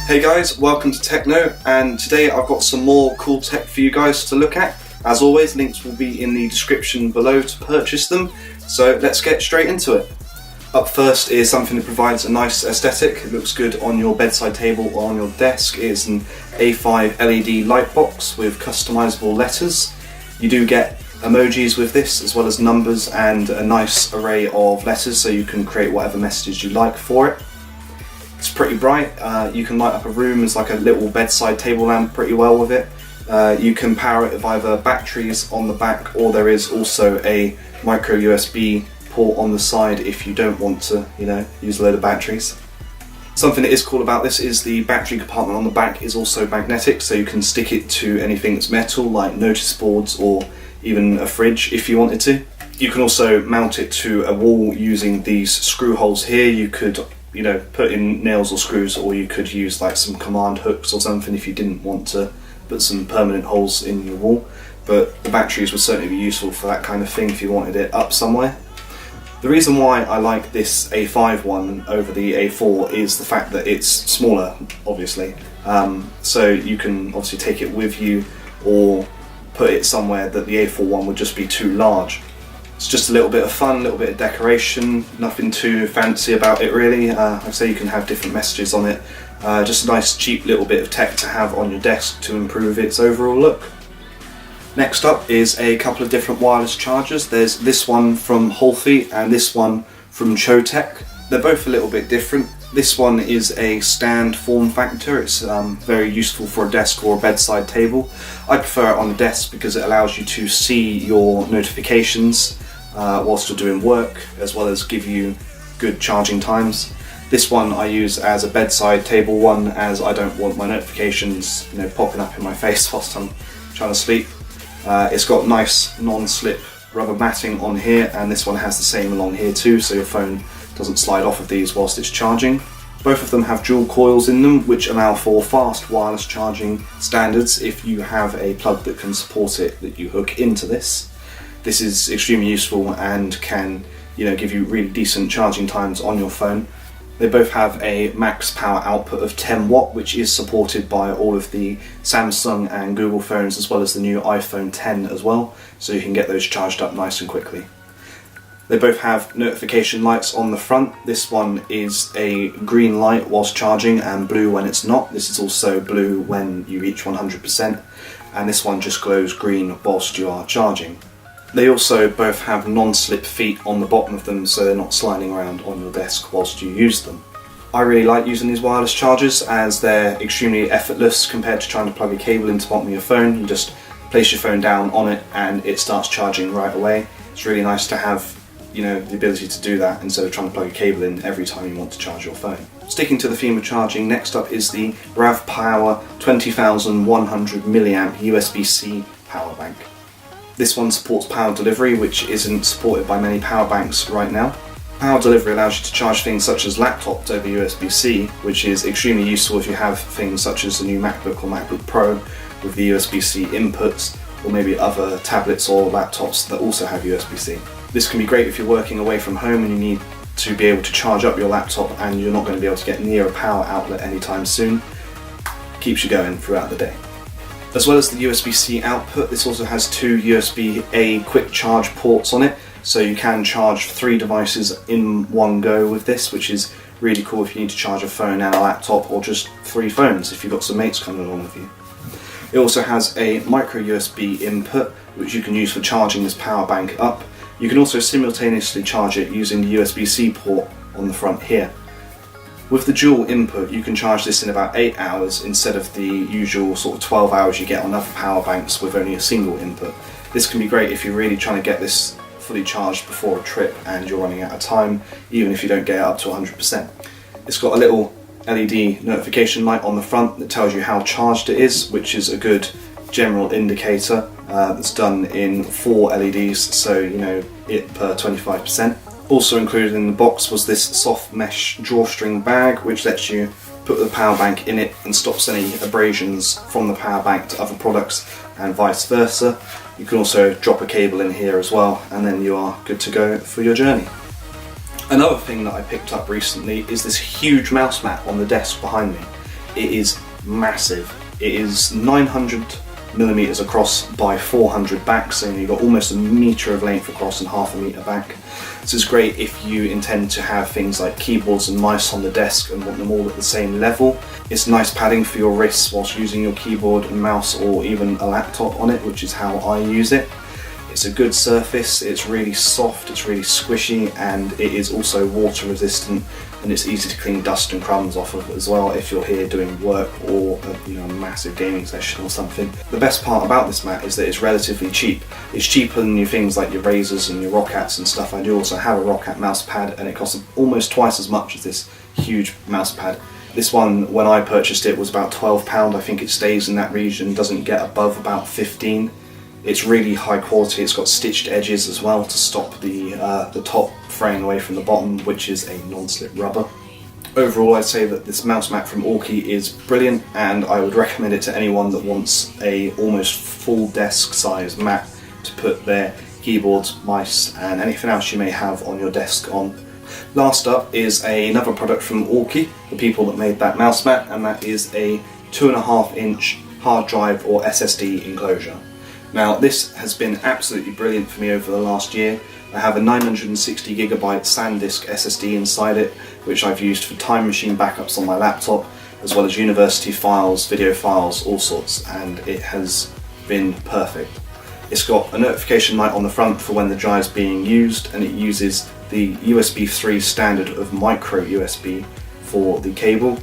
Hey guys, welcome to TechKnow, and today I've got some more cool tech for you guys to look at. As always, links will be in the description below to purchase them, so let's get straight into it. Up first is something that provides a nice aesthetic. It looks good on your bedside table or on your desk. It's an A5 LED light box with customizable letters. You do get emojis with this, as well as numbers and a nice array of letters, so you can create whatever messages you like for it. It's pretty bright. You can light up a room as like a little bedside table lamp pretty well with it. You can power it with either batteries on the back, or there is also a micro USB port on the side if you don't want to, use a load of batteries. Something that is cool about this is the battery compartment on the back is also magnetic, so you can stick it to anything that's metal, like notice boards or even a fridge if you wanted to. You can also mount it to a wall using these screw holes here. You could put in nails or screws, or you could use like some command hooks or something if you didn't want to put some permanent holes in your wall. But the batteries would certainly be useful for that kind of thing if you wanted it up somewhere. The reason why I like this A5 one over the A4 is the fact that it's smaller, obviously. So you can obviously take it with you or put it somewhere that the A4 one would just be too large. It's just a little bit of fun, a little bit of decoration, nothing too fancy about it really. Like I say, you can have different messages on it. Just a nice cheap little bit of tech to have on your desk to improve its overall look. Next up is a couple of different wireless chargers. There's this one from Holfie and this one from CHOETECH. They're both a little bit different. This one is a stand form factor. It's very useful for a desk or a bedside table. I prefer it on the desk because it allows you to see your notifications whilst you're doing work, as well as give you good charging times. This one I use as a bedside table one, as I don't want my notifications popping up in my face whilst I'm trying to sleep. It's got nice non-slip rubber matting on here, and this one has the same along here too, so your phone doesn't slide off of these whilst it's charging. Both of them have dual coils in them, which allow for fast wireless charging standards if you have a plug that can support it that you hook into this. This is extremely useful and can give you really decent charging times on your phone. They both have a max power output of 10 watt, which is supported by all of the Samsung and Google phones, as well as the new iPhone 10 as well, so you can get those charged up nice and quickly. They both have notification lights on the front. This one is a green light whilst charging and blue when it's not. This is also blue when you reach 100%, and this one just glows green whilst you are charging. They also both have non-slip feet on the bottom of them, so they're not sliding around on your desk whilst you use them. I really like using these wireless chargers as they're extremely effortless compared to trying to plug a cable into the bottom of your phone. You just place your phone down on it and it starts charging right away. It's really nice to have the ability to do that instead of trying to plug a cable in every time you want to charge your phone. Sticking to the theme of charging, next up is the RavPower 20,100 mAh USB-C power bank. This one supports power delivery, which isn't supported by many power banks right now. Power delivery allows you to charge things such as laptops over USB-C, which is extremely useful if you have things such as the new MacBook or MacBook Pro with the USB-C inputs, or maybe other tablets or laptops that also have USB-C. This can be great if you're working away from home and you need to be able to charge up your laptop and you're not going to be able to get near a power outlet anytime soon. Keeps you going throughout the day. As well as the USB-C output, this also has two USB-A quick charge ports on it, so you can charge 3 devices in one go with this, which is really cool if you need to charge a phone and a laptop, or just 3 phones if you've got some mates coming along with you. It also has a micro USB input, which you can use for charging this power bank up. You can also simultaneously charge it using the USB-C port on the front here. With the dual input, you can charge this in about 8 hours instead of the usual sort of 12 hours you get on other power banks with only a single input. This can be great if you're really trying to get this fully charged before a trip and you're running out of time, even if you don't get it up to 100%. It's got a little LED notification light on the front that tells you how charged it is, which is a good general indicator. That's done in 4 LEDs, so it per 25%. Also included in the box was this soft mesh drawstring bag, which lets you put the power bank in it and stops any abrasions from the power bank to other products and vice versa. You can also drop a cable in here as well, and then you are good to go for your journey. Another thing that I picked up recently is this huge mouse mat on the desk behind me. it is massive. It is 900mm across by 400 back, so you've got almost a metre of length across and half a metre back. This is great if you intend to have things like keyboards and mice on the desk and want them all at the same level. It's nice padding for your wrists whilst using your keyboard and mouse, or even a laptop on it, which is how I use it. It's a good surface, it's really soft, it's really squishy, and it is also water resistant, and it's easy to clean dust and crumbs off of as well if you're here doing work or a massive gaming session or something. The best part about this mat is that it's relatively cheap. It's cheaper than your things like your Razors and your Rockats and stuff. I do also have a Rockat mouse pad, and it costs almost twice as much as this huge mouse pad. This one, when I purchased it, was about £12. I think it stays in that region, doesn't get above about 15. It's really high quality. It's got stitched edges as well to stop the top fraying away from the bottom, which is a non-slip rubber. Overall, I'd say that this mouse mat from Aukey is brilliant, and I would recommend it to anyone that wants a almost full desk size mat to put their keyboards, mice and anything else you may have on your desk on. Last up is another product from Aukey, the people that made that mouse mat, and that is a 2.5-inch hard drive or SSD enclosure. Now, this has been absolutely brilliant for me over the last year. I have a 960GB SanDisk SSD inside it, which I've used for time machine backups on my laptop, as well as university files, video files, all sorts, and it has been perfect. It's got a notification light on the front for when the drive's being used, and it uses the USB 3 standard of micro USB for the cable.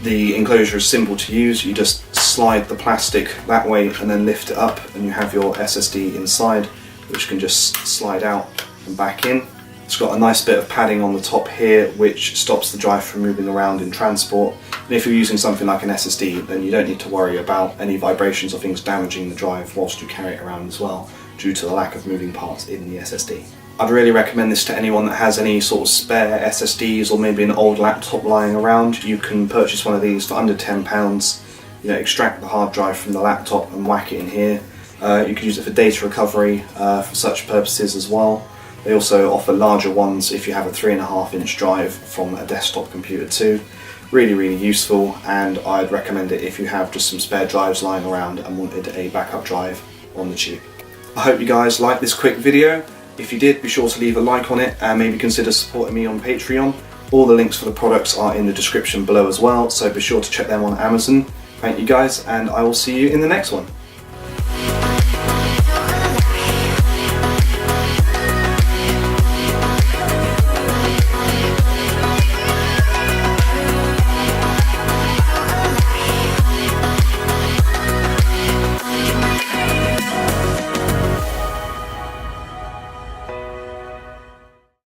The enclosure is simple to use. You just slide the plastic that way and then lift it up, and you have your SSD inside, which can just slide out and back in. It's got a nice bit of padding on the top here, which stops the drive from moving around in transport. And if you're using something like an SSD, then you don't need to worry about any vibrations or things damaging the drive whilst you carry it around as well, due to the lack of moving parts in the SSD. I'd really recommend this to anyone that has any sort of spare SSDs or maybe an old laptop lying around. You can purchase one of these for under £10. Extract the hard drive from the laptop and whack it in here. You can use it for data recovery for such purposes as well. They also offer larger ones if you have a 3.5-inch drive from a desktop computer too. Really useful, and I'd recommend it if you have just some spare drives lying around and wanted a backup drive on the tube. I hope you guys liked this quick video. If you did, be sure to leave a like on it and maybe consider supporting me on Patreon. All the links for the products are in the description below as well, so be sure to check them on Amazon. Thank you guys, and I will see you in the next one.